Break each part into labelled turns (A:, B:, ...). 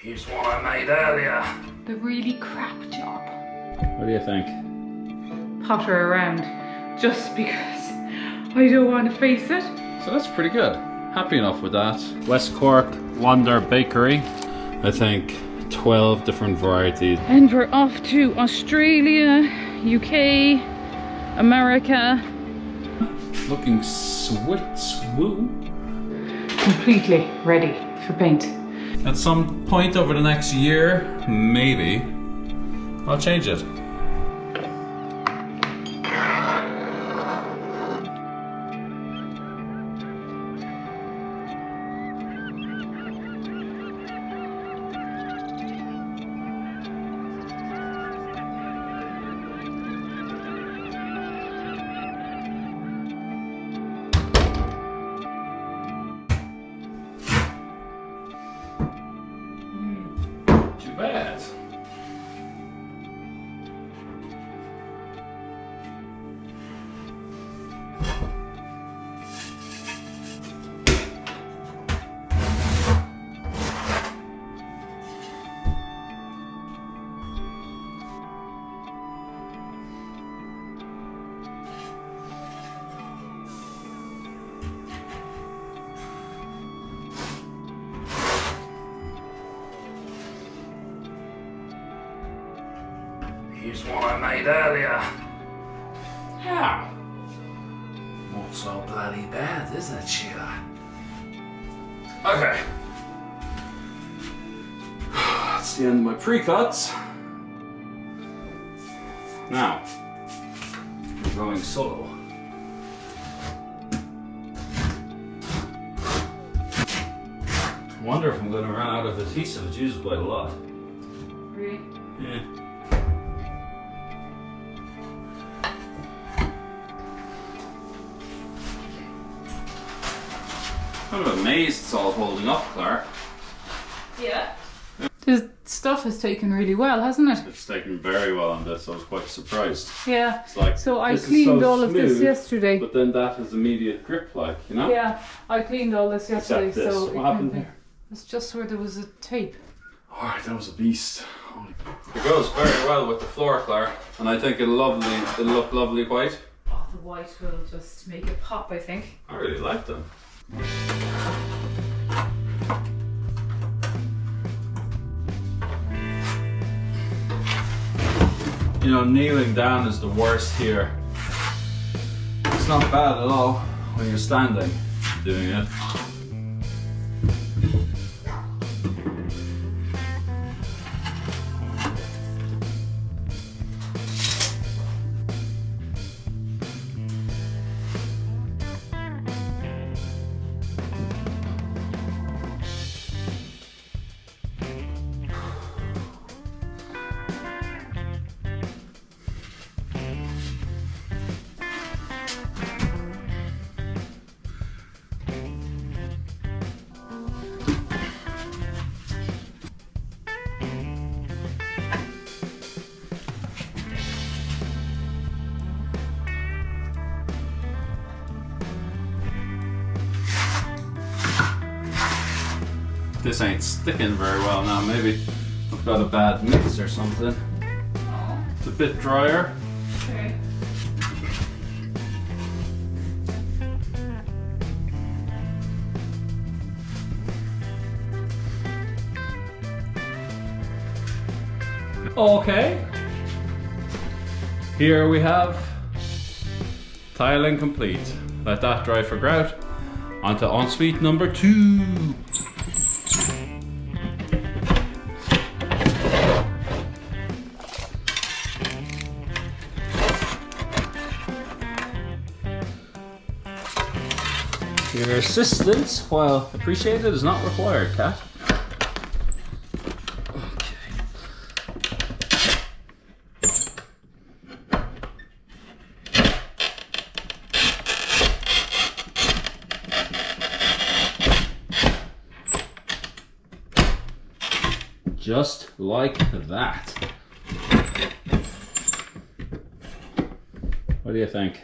A: Here's one I made earlier.
B: The really crap job.
A: What do you think?
B: Potter around just because I don't want to face it.
A: So that's pretty good. Happy enough with that. West Cork Wonder Bakery. I think 12 different varieties.
B: And we're off to Australia, UK, America.
A: Looking swoo.
B: Completely ready for paint.
A: At some point over the next year, maybe, I'll change it. Bad. Here's one I made earlier. Yeah. Not so bloody bad, isn't it, Sheila? Okay. That's the end of my pre-cuts. Now, we're going solo. I wonder if I'm going to run out of adhesive. It uses quite a lot.
B: Really?
A: Yeah. I'm kind of amazed it's all holding up, Clare.
B: Yeah. The stuff has taken really well, hasn't it?
A: It's taken very well on this. I was quite surprised.
B: Yeah.
A: It's like,
B: so I
A: this is
B: cleaned
A: so
B: all of this
A: smooth,
B: yesterday.
A: But then that has immediate grip, like, you know?
B: Yeah, I cleaned all this yesterday.
A: Except this.
B: So
A: What happened here?
B: It's just where there was a tape.
A: Alright, that was a beast. It goes very well with the floor, Clare. And I think it'll look lovely white.
B: Oh, the white will just make it pop, I think.
A: I really like them. You know, kneeling down is the worst here. It's not bad at all when you're standing doing it. This ain't sticking very well now. Maybe I've got a bad mix or something.
B: Oh.
A: It's a bit drier.
B: Okay.
A: Okay. Here we have tiling complete. Let that dry for grout. Onto ensuite number 2. Your assistance, while appreciated, is not required, Kat. Just like that. What do you think?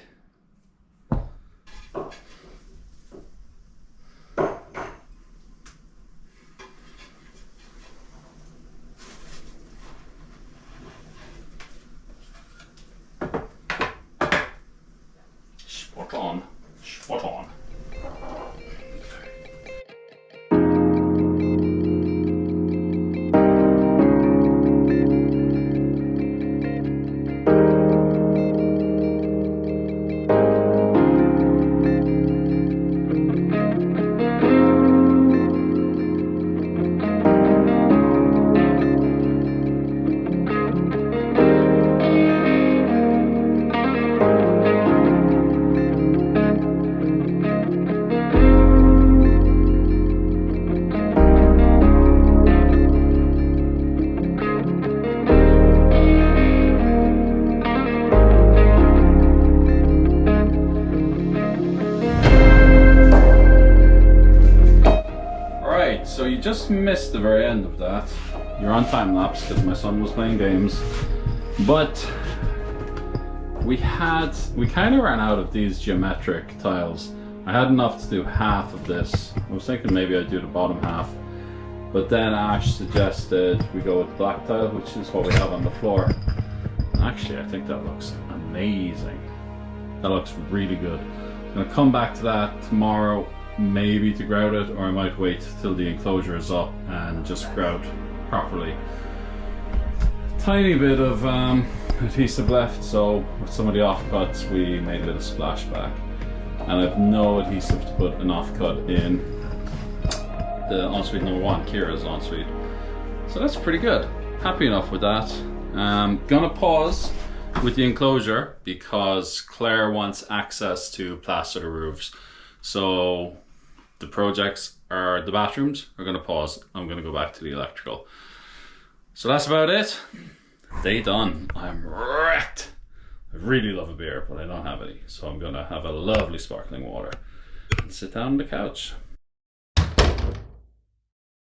A: just missed the very end of that. You're on time lapse because my son was playing games. But we kind of ran out of these geometric tiles. I had enough to do half of this. I was thinking maybe I'd do the bottom half. But then Ash suggested we go with black tile, which is what we have on the floor. Actually, I think that looks amazing. That looks really good. I'm gonna come back to that tomorrow, maybe to grout it, or I might wait till the enclosure is up and just grout properly. Tiny bit of adhesive left, so with some of the offcuts we made a little splashback. And I have no adhesive to put an offcut in the ensuite number 1, Kira's ensuite. So that's pretty good. Happy enough with that. Gonna pause with the enclosure because Claire wants access to plaster the roofs. So the projects are, the bathrooms are gonna pause. I'm gonna go back to the electrical. So that's about it. Day done. I'm wrecked. I really love a beer, but I don't have any. So I'm gonna have a lovely sparkling water and sit down on the couch.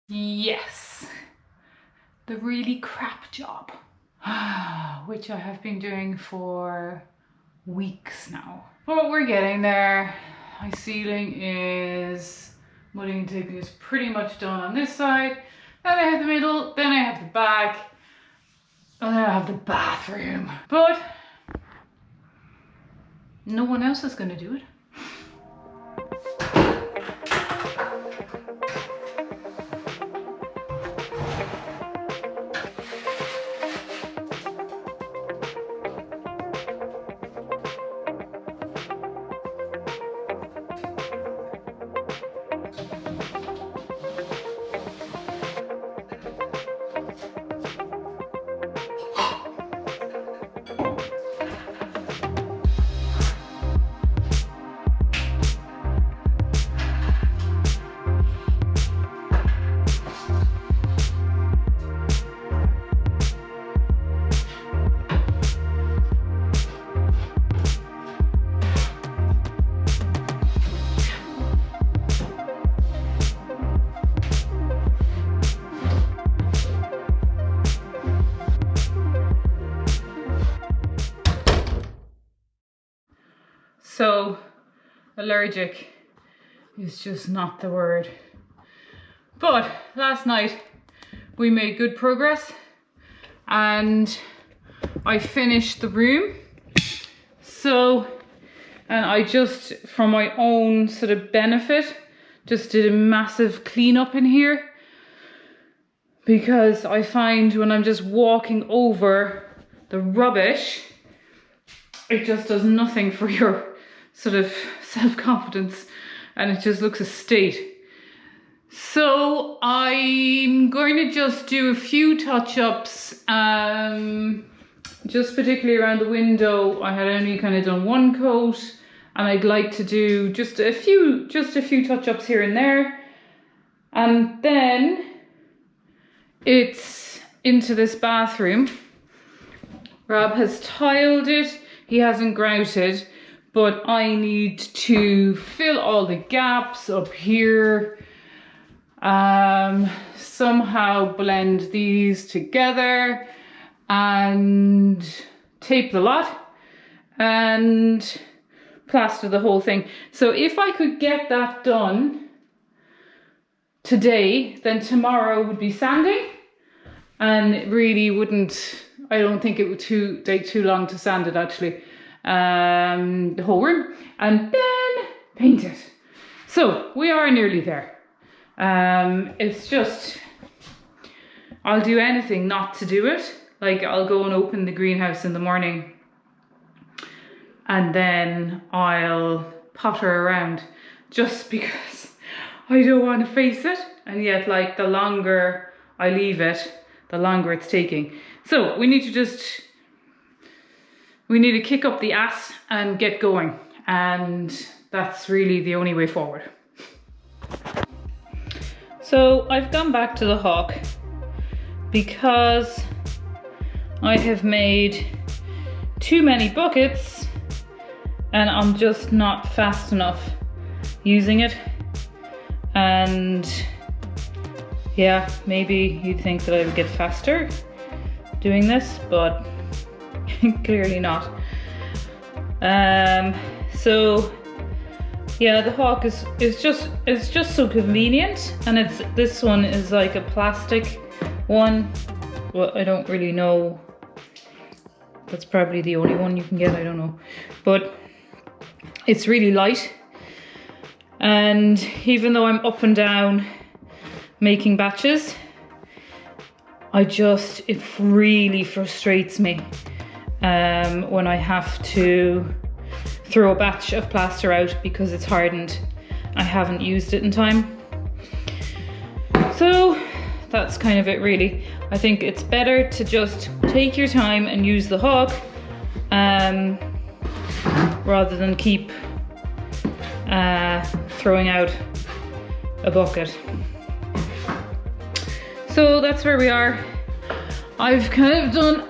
B: Yes, the really crap job, which I have been doing for weeks now. But we're getting there. My ceiling is, mudding and taping is pretty much done on this side. Then I have the middle, then I have the back, and then I have the bathroom. But no one else is going to do it. So allergic is just not the word. But last night we made good progress and I finished the room. So, and I just, for my own sort of benefit, just did a massive cleanup in here, because I find when I'm just walking over the rubbish, it just does nothing for your sort of self-confidence, and it just looks a state. So I'm going to just do a few touch-ups, just particularly around the window. I had only kind of done one coat, and I'd like to do just a few touch-ups here and there. And then it's into this bathroom. Rob has tiled it, he hasn't grouted, but I need to fill all the gaps up here, somehow blend these together and tape the lot and plaster the whole thing. So if I could get that done today, then tomorrow would be sanding, and it really wouldn't, I don't think it would take too long to sand it actually, the whole room, and then paint it. So we are nearly there. It's just, I'll do anything not to do it. Like I'll go and open the greenhouse in the morning and then I'll potter around just because I don't want to face it, and yet like the longer I leave it, the longer it's taking. So we need to kick up the ass and get going, and that's really the only way forward. So I've gone back to the hawk because I have made too many buckets and I'm just not fast enough using it, and yeah, maybe you'd think that I would get faster doing this, but clearly not. So yeah, the hawk is just so convenient, and this one is like a plastic one. Well, I don't really know. That's probably the only one you can get, I don't know. But it's really light. And even though I'm up and down making batches, it really frustrates me when I have to throw a batch of plaster out because it's hardened. I haven't used it in time. So that's kind of it really. I think it's better to just take your time and use the hawk rather than keep throwing out a bucket. So that's where we are. I've kind of done,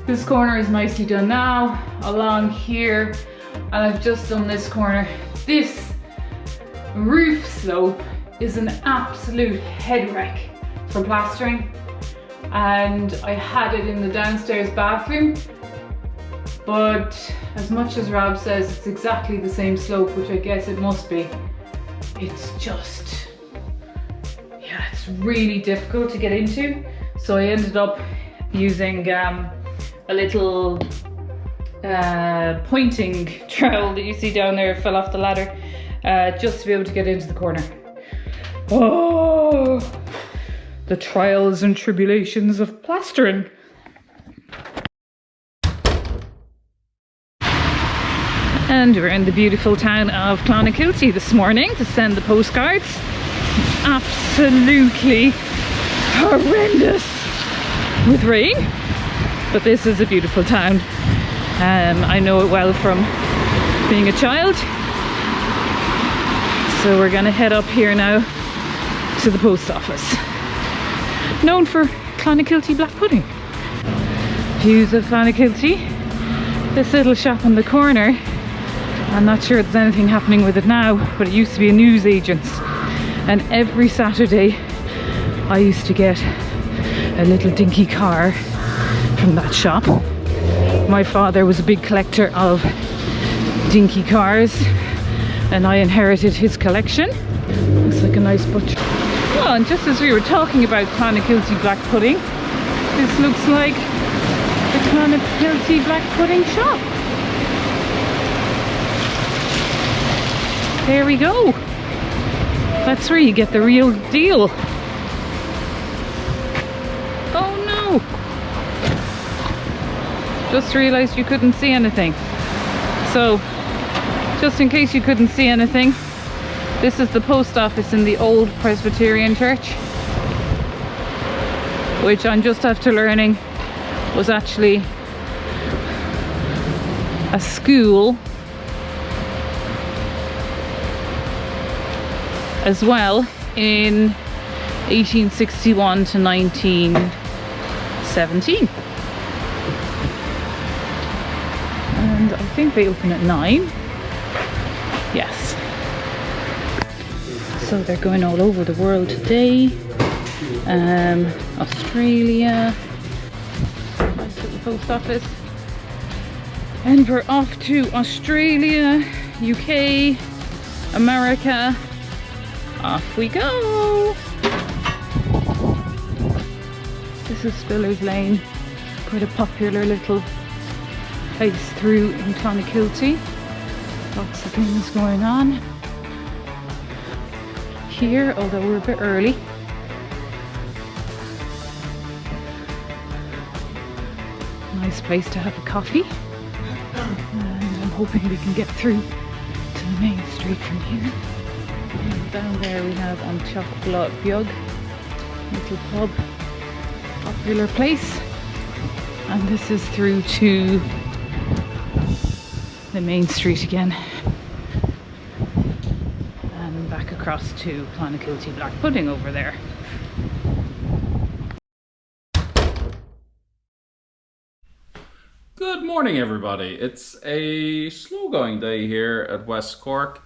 B: this corner is nicely done now, along here, and I've just done this corner. This roof slope is an absolute head wreck for plastering, and I had it in the downstairs bathroom, but as much as Rob says it's exactly the same slope, which I guess it must be, it's just, yeah, it's really difficult to get into. So I ended up using a little pointing trowel that you see down there, fell off the ladder, just to be able to get into the corner. Oh, the trials and tribulations of plastering. And we're in the beautiful town of Clonakilty this morning to send the postcards. It's absolutely horrendous with rain, but this is a beautiful town. I know it well from being a child. So we're gonna head up here now to the post office, known for Clonakilty black pudding. Views of Clonakilty. This little shop on the corner, I'm not sure there's anything happening with it now, but it used to be a newsagent's, and every Saturday I used to get a little dinky car from that shop. My father was a big collector of dinky cars, and I inherited his collection. Looks like a nice butcher. Well, and just as we were talking about Clonakilty black pudding, this looks like the Clonakilty black pudding shop. There we go. That's where you get the real deal. Oh no! Just realised you couldn't see anything. So, just in case you couldn't see anything, this is the post office in the old Presbyterian church, which I'm just after learning was actually a school as well in 1861 to 1917. And I think they open at 9. Yes. So they're going all over the world today. Australia. Nice little post office. And we're off to Australia, UK, America. Off we go. This is Spiller's Lane, quite a popular little place through in Clonakilty. Lots of things going on here, although we're a bit early. Nice place to have a coffee, and I'm hoping we can get through to the main street from here. And down there we have on Chocolate Bug, little pub, popular place, and this is through to the main street again, and back across to Clonakilty black pudding over there.
A: Good morning, everybody. It's a slow going day here at West Cork.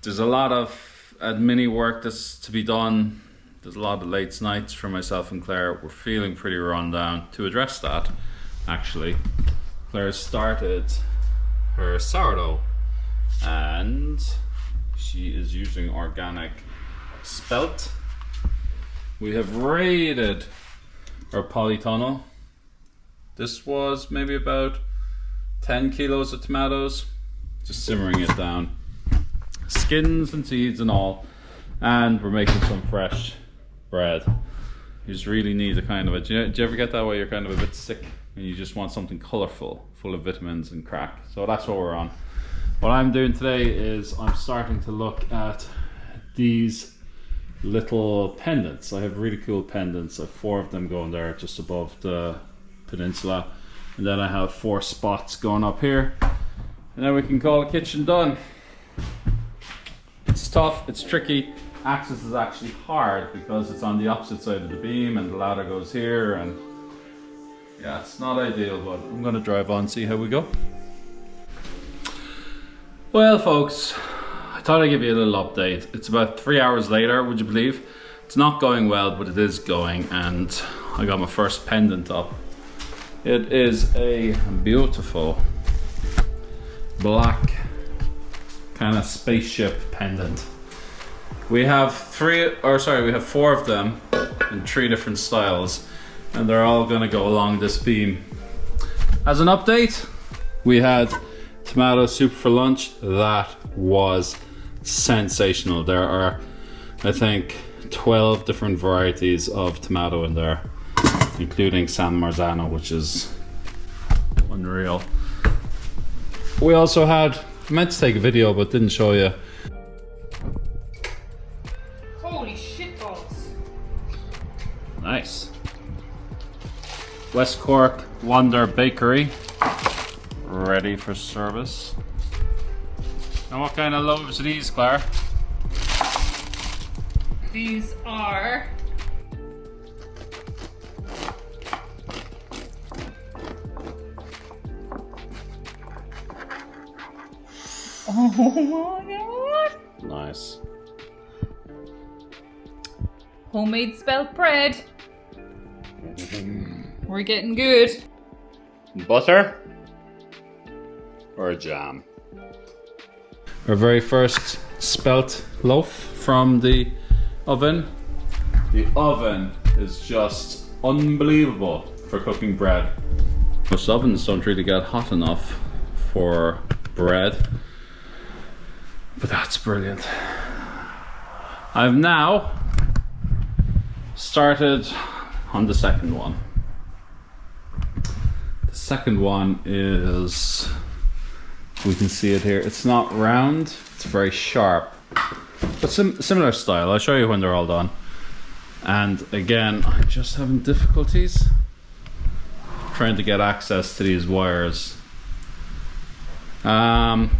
A: There's a lot of admin work that's to be done. There's a lot of late nights for myself and Claire. We're feeling pretty run down. To address that, actually, Claire started her sourdough and she is using organic spelt. We have raided our polytunnel. This was maybe about 10 kilos of tomatoes, just simmering it down. Skins and seeds and all. And we're making some fresh bread. You just really need a kind of a, do you ever get that way you're kind of a bit sick and you just want something colourful, full of vitamins and crack? So that's what we're on. What I'm doing today is I'm starting to look at these little pendants. I have really cool pendants. I have 4 of them going there just above the peninsula, and then I have 4 spots going up here, and then we can call the kitchen done. It's tough, it's tricky. Access is actually hard because it's on the opposite side of the beam and the ladder goes here, and yeah, it's not ideal, but I'm gonna drive on, see how we go. Well folks, I thought I'd give you a little update. It's about 3 hours later, would you believe? It's not going well, but it is going, and I got my first pendant up. It is a beautiful black kind of spaceship pendant. We have 4 of them in 3 different styles, and they're all gonna go along this beam. As an update, we had tomato soup for lunch. That was sensational. There are, I think, 12 different varieties of tomato in there, including San Marzano, which is unreal. We also had, I meant to take a video but didn't show you.
B: Holy shit balls.
A: Nice. West Cork Wonder Bakery, ready for service. And what kind of loaves are these, Claire?
B: These are oh my god!
A: Nice.
B: Homemade spelt bread. We're getting good.
A: Butter or jam? Our very first spelt loaf from the oven. The oven is just unbelievable for cooking bread. Most ovens don't really get hot enough for bread, but that's brilliant. I've now started on the second one. The second one is, we can see it here, it's not round, it's very sharp, but similar style. I'll show you when they're all done. And again, I'm just having difficulties trying to get access to these wires. Not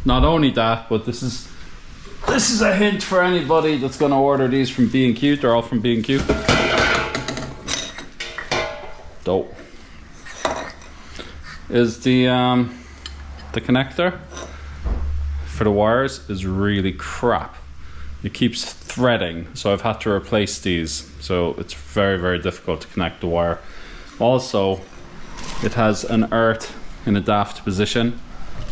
A: only that, but this is a hint for anybody that's going to order these from B&Q. They're all from B&Q. Dope. Is the connector for the wires is really crap. It keeps threading, so I've had to replace these. So it's very, very difficult to connect the wire. Also, it has an earth in a daft position,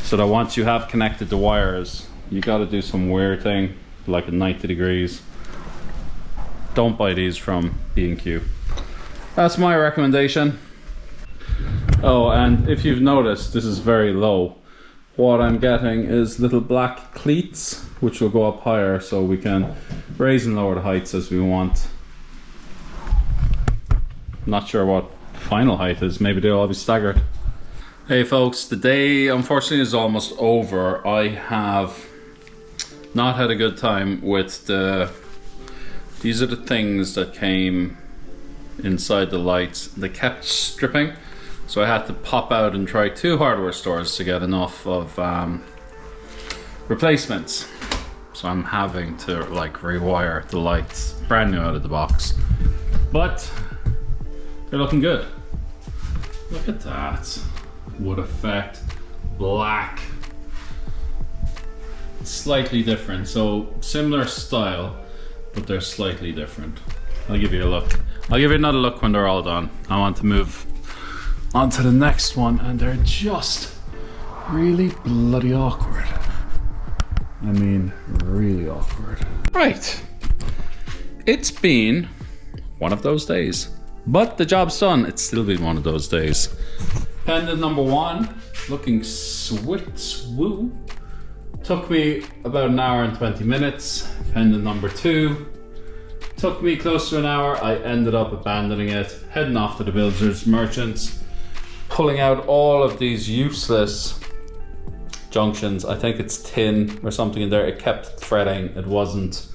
A: so that once you have connected the wires, you got to do some weird thing, like at 90 degrees. Don't buy these from B&Q. That's my recommendation. Oh, and if you've noticed, this is very low. What I'm getting is little black cleats, which will go up higher, so we can raise and lower the heights as we want. Not sure what the final height is. Maybe they'll all be staggered. Hey folks, the day unfortunately is almost over. I have not had a good time with these are the things that came inside the lights. They kept stripping, so I had to pop out and try 2 hardware stores to get enough of replacements. So I'm having to like rewire the lights, brand new out of the box, but they're looking good. Look at that. Wood effect, black. slightly different. So similar style, but they're slightly different. I'll give you a look. I'll give you another look when they're all done. I want to move on to the next one, and they're just really bloody awkward. I mean, really awkward. Right. It's been one of those days, but the job's done. It's still been one of those days. Pendant number 1, looking swoo. Took me about an hour and 20 minutes. Pendant number 2 took me close to an hour. I ended up abandoning it, heading off to the builders merchants, pulling out all of these useless junctions. I think it's tin or something in there. It kept threading. It wasn't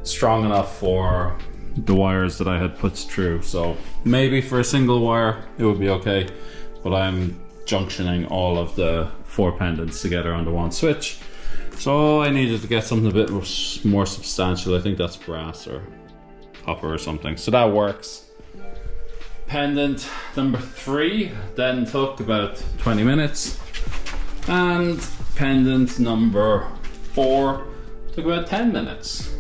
A: strong enough for the wires that I had put through. So maybe for a single wire it would be okay, but I'm junctioning all of the 4 pendants together on the one switch. So I needed to get something a bit more substantial. I think that's brass or copper or something. So that works. Pendant number 3 then took about 20 minutes. And pendant number 4 took about 10 minutes.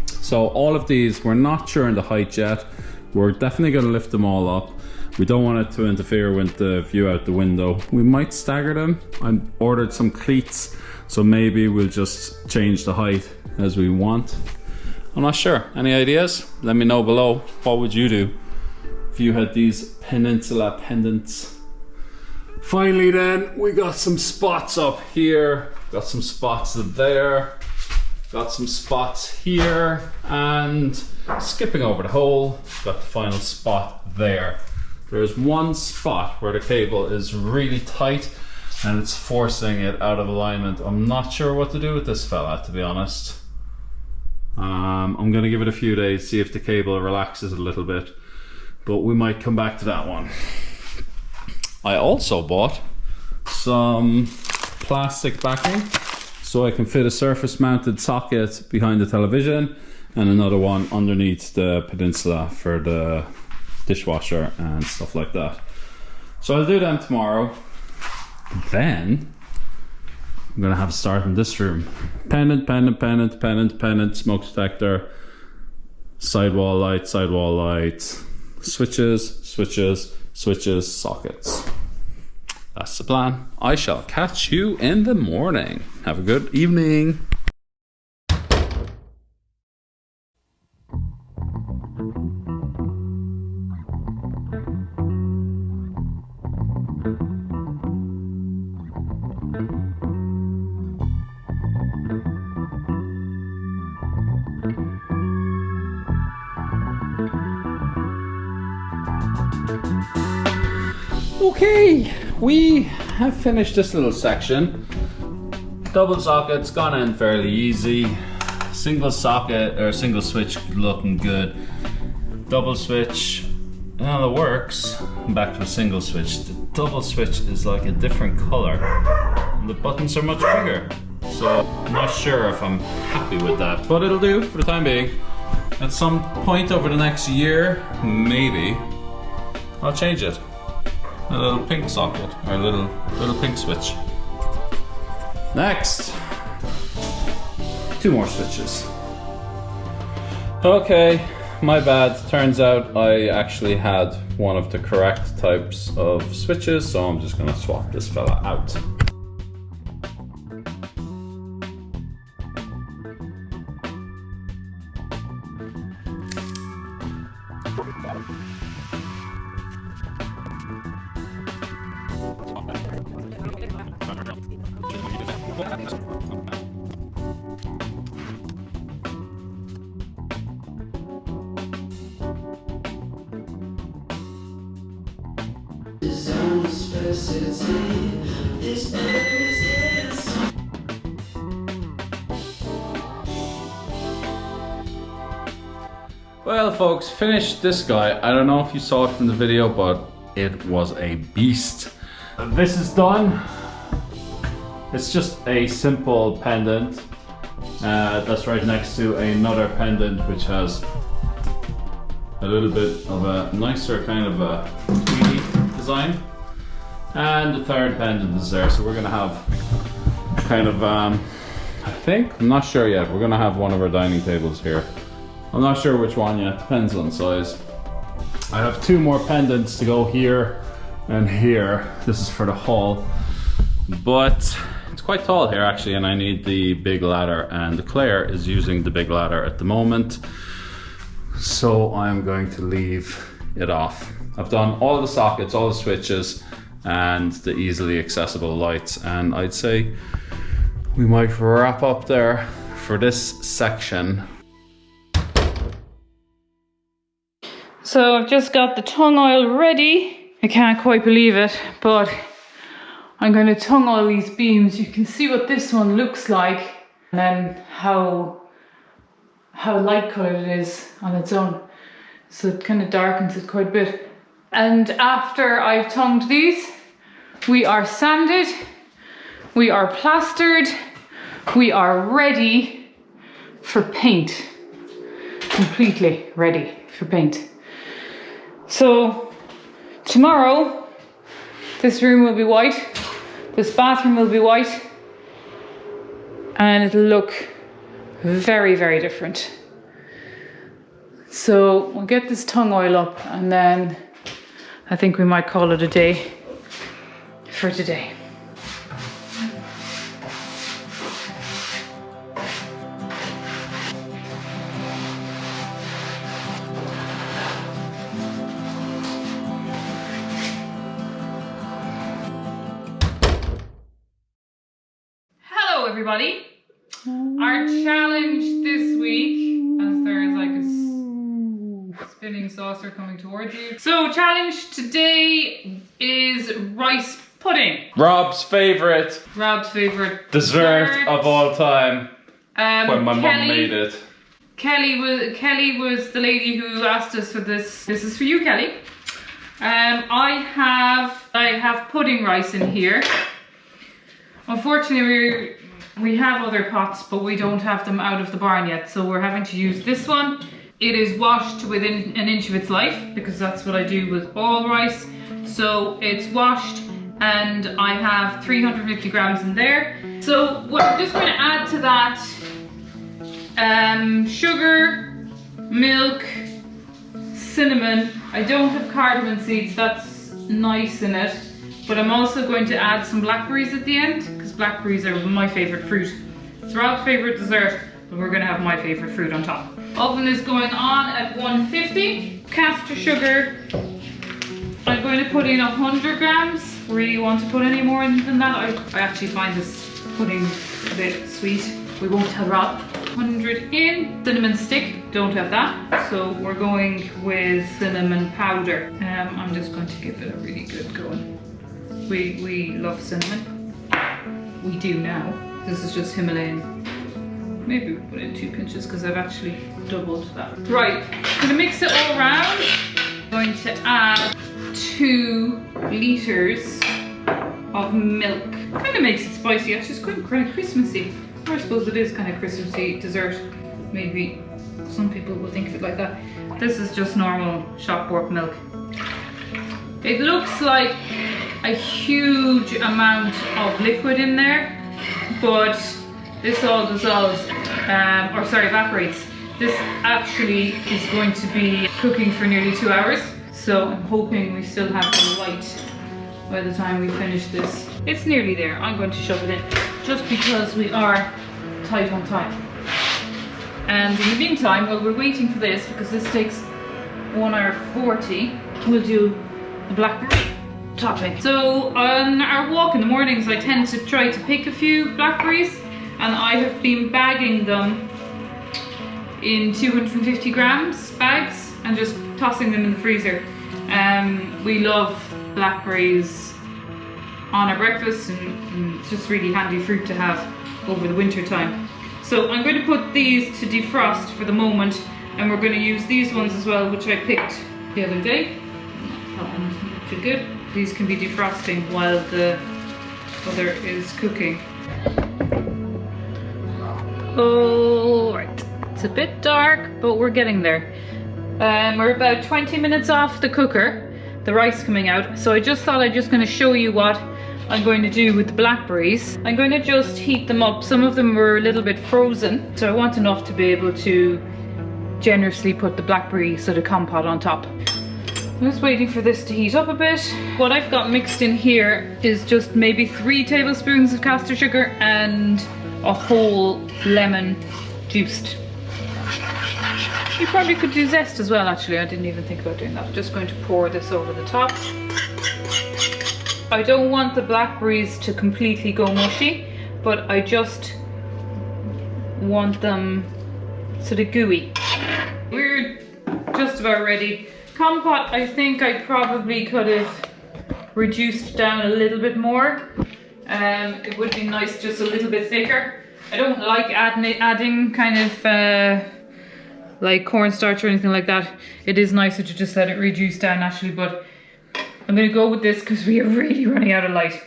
A: So all of these, we're not sure in the height yet. We're definitely going to lift them all up. We don't want it to interfere with the view out the window. We might stagger them. I ordered some cleats, so maybe we'll just change the height as we want. I'm not sure. Any ideas? Let me know below. What would you do if you had these peninsula pendants? Finally then, we got some spots up here, got some spots there, got some spots here, and skipping over the hole, got the final spot there. There's one spot where the cable is really tight and it's forcing it out of alignment. I'm not sure what to do with this fella, to be honest. I'm gonna give it a few days, see if the cable relaxes a little bit, but we might come back to that one. I also bought some plastic backing so I can fit a surface mounted socket behind the television and another one underneath the peninsula for the dishwasher and stuff like that. So I'll do them tomorrow. Then I'm gonna have a start in this room. Pendant, smoke detector, sidewall light, switches, sockets. That's the plan. I shall catch you in the morning. Have a good evening. Okay, we have finished this little section. Double sockets gone in fairly easy. Single socket or single switch looking good. Double switch, well, it works. Back to a single switch. The double switch is like a different color and the buttons are much bigger. So I'm not sure if I'm happy with that, but it'll do for the time being. At some point over the next year, maybe I'll change it. A little pink socket, or a little pink switch. Next, 2 more switches. Okay, my bad. Turns out I actually had one of the correct types of switches, so I'm just gonna swap this fella out. Well folks, finished this guy. I don't know if you saw it from the video, but it was a beast. This is done. It's just a simple pendant that's right next to another pendant which has a little bit of a nicer kind of a tweedy design. And the third pendant is there, so we're gonna have kind of think, I'm not sure yet. We're gonna have one of our dining tables here. I'm not sure which one yet, depends on size. I have 2 more pendants to go here and here. This is for the hall, but it's quite tall here actually, and I need the big ladder, and Clare is using the big ladder at the moment, so I'm going to leave it off. I've done all the sockets, all the switches, and the easily accessible lights, and I'd say we might wrap up there for this section.
B: So I've just got the tung oil ready. I can't quite believe it, but I'm going to tung oil these beams. You can see what this one looks like, and then how light coloured it is on its own. So it kind of darkens it quite a bit. And after I've tongued these, we are sanded, we are plastered, we are ready for paint. Completely ready for paint. So tomorrow, this room will be white, this bathroom will be white, and it'll look very, very different. So we'll get this tung oil up, and then I think we might call it a day for today. Hello everybody. Our challenge this week, as there is like a spinning saucer coming towards you. So challenge today is rice pudding.
A: Rob's favourite
B: dessert
A: of all time. When my mum made it.
B: Kelly was the lady who asked us for this. This is for you, Kelly. I have pudding rice in here. Unfortunately, we have other pots, but we don't have them out of the barn yet, so we're having to use this one. It is washed within an inch of its life, because that's what I do with all rice. So it's washed, and I have 350 grams in there. So what I'm just going to add to that, sugar, milk, cinnamon. I don't have cardamom seeds, that's nice in it. But I'm also going to add some blackberries at the end, because blackberries are my favourite fruit. It's Rob's favourite dessert, but we're going to have my favourite fruit on top. Oven is going on at 150. Caster sugar, I'm going to put in 100 grams. Really want to put any more in than that. I actually find this pudding a bit sweet. We won't tell Rob. 100 in. Cinnamon stick, don't have that. So we're going with cinnamon powder. I'm just going to give it a really good going. We love cinnamon. We do now. This is just Himalayan. Maybe we'll put in 2 pinches because I've actually doubled that. Right, I'm gonna mix it all around. I'm going to add 2 litres of milk. Kind of makes it spicy. It's just kind of Christmassy. Or I suppose it is kind of Christmassy dessert. Maybe some people will think of it like that. This is just normal shop bought milk. It looks like a huge amount of liquid in there, but this all dissolves, evaporates. This actually is going to be cooking for nearly 2 hours, so I'm hoping we still have the light by the time we finish this. It's nearly there. I'm going to shove it in, just because we are tight on time. And in the meantime, while we're waiting for this, because this takes 1 hour 40, we'll do the blackberry topping. So on our walk in the mornings, I tend to try to pick a few blackberries, and I have been bagging them in 250 grams bags and just tossing them in the freezer. We love blackberries on our breakfast, and it's just really handy fruit to have over the winter time. So I'm going to put these to defrost for the moment, and we're going to use these ones as well, which I picked the other day. That one's not too good. These can be defrosting while the other is cooking. Oh, right. It's a bit dark, but we're getting there. We're about 20 minutes off the cooker, the rice coming out. So I just thought I'm just going to show you what I'm going to do with the blackberries. I'm going to just heat them up. Some of them were a little bit frozen, so I want enough to be able to generously put the blackberry sort of compote on top. I'm just waiting for this to heat up a bit. What I've got mixed in here is just maybe 3 tablespoons of caster sugar and a whole lemon juiced. You probably could do zest as well, actually. I didn't even think about doing that. I'm just going to pour this over the top. I don't want the blackberries to completely go mushy, but I just want them sort of gooey. We're just about ready. Compote, I think I probably could have reduced down a little bit more. It would be nice just a little bit thicker. I don't like adding kind of like cornstarch or anything like that. It is nicer to just let it reduce down naturally, but I'm going to go with this because we are really running out of light.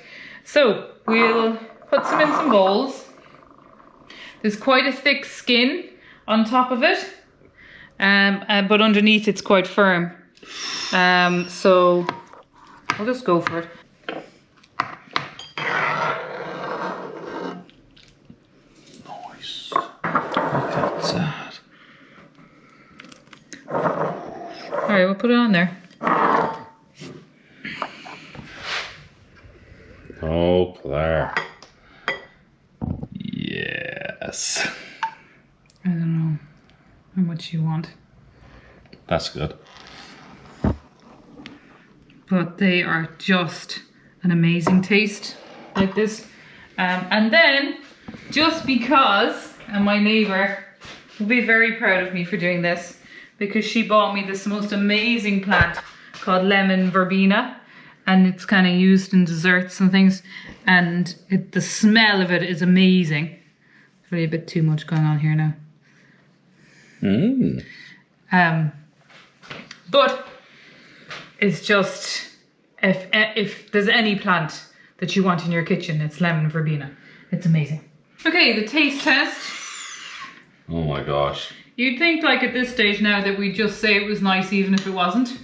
B: So we'll put some in some bowls. There's quite a thick skin on top of it, but underneath it's quite firm. So I'll just go for it.
A: Nice. Look at that.
B: Alright, we'll put it on there.
A: Oh, Claire. Yes.
B: I don't know how much you want.
A: That's good.
B: But they are just an amazing taste like this. And then, just because, and my neighbour will be very proud of me for doing this, because she bought me this most amazing plant called lemon verbena, and it's kind of used in desserts and things, and the smell of it is amazing. There's really a bit too much going on here now. But it's just, if there's any plant that you want in your kitchen, it's lemon verbena. It's amazing. Okay, the taste test.
A: Oh my gosh.
B: You'd think like at this stage now that we'd just say it was nice even if it wasn't.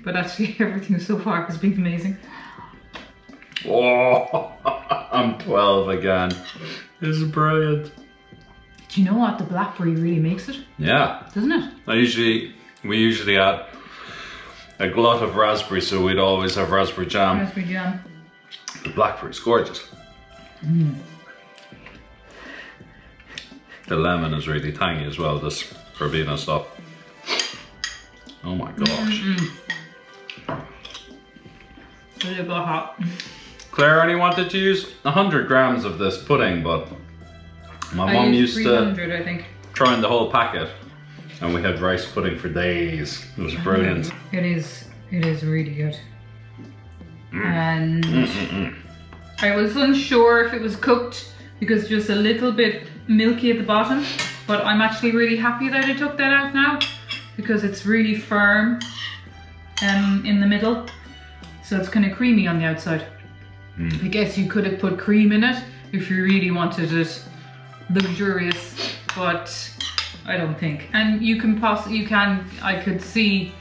B: But actually everything so far has been amazing.
A: Oh, I'm 12 again. This is brilliant.
B: Do you know what? The blackberry really makes it.
A: Yeah.
B: Doesn't it?
A: We usually add a glut of raspberry, so we'd always have raspberry jam.
B: Raspberry jam.
A: The blackberry's gorgeous. The lemon is really tangy as well, this verbena stuff. Oh my gosh.
B: A little bit hot.
A: Claire only wanted to use 100 grams of this pudding, but my mum used
B: 300, I think.
A: trying the whole packet, and we had rice pudding for days. It was brilliant.
B: It is really good. And I was unsure if it was cooked because just a little bit milky at the bottom, but I'm actually really happy that I took that out now because it's really firm in the middle, so it's kind of creamy on the outside. I guess you could have put cream in it if you really wanted it luxurious, but I don't think. And I could see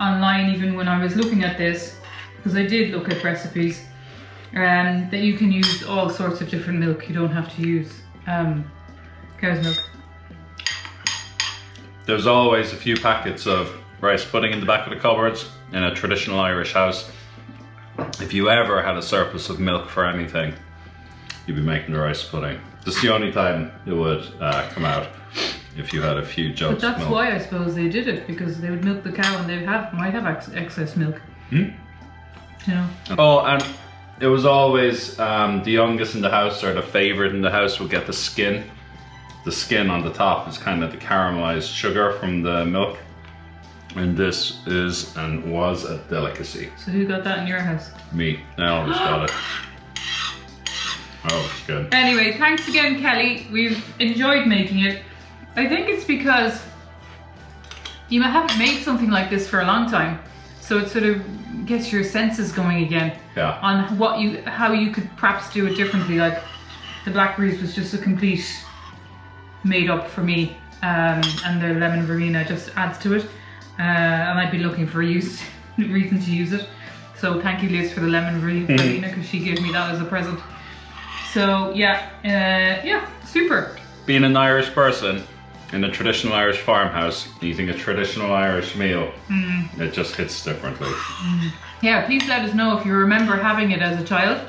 B: online even when I was looking at this, because I did look at recipes, that you can use all sorts of different milk. You don't have to use cow's milk.
A: There's always a few packets of rice pudding in the back of the cupboards in a traditional Irish house. If you ever had a surplus of milk for anything, you'd be making the rice pudding. This is the only time it would come out, if you had a few jugs of milk.
B: But that's why I suppose they did it, because they would milk the cow and they might have excess milk. You know.
A: Oh, and it was always the youngest in the house or the favourite in the house would get the skin. The skin on the top is kind of the caramelized sugar from the milk. And this is and was a delicacy.
B: So who got that in your house?
A: Me. I always got it. Oh, it's good.
B: Anyway, thanks again, Kelly. We've enjoyed making it. I think it's because you haven't made something like this for a long time, so it sort of gets your senses going again.
A: Yeah.
B: On how you could perhaps do it differently. Like the blackberries was just a complete made up for me, and the lemon verbena just adds to it. And I'd be looking for a reason to use it. So thank you, Liz, for the lemon verbena, because she gave me that as a present. So yeah, super.
A: Being an Irish person in a traditional Irish farmhouse, eating a traditional Irish meal, it just hits differently.
B: Yeah, please let us know if you remember having it as a child,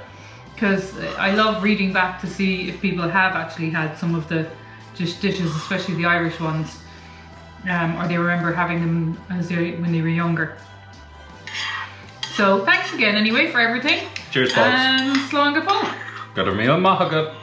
B: because I love reading back to see if people have actually had some of the dishes, especially the Irish ones, or they remember having them when they were younger. So thanks again anyway for everything.
A: Cheers, folks.
B: And slán go fóill.
A: Got a meal, mahagad.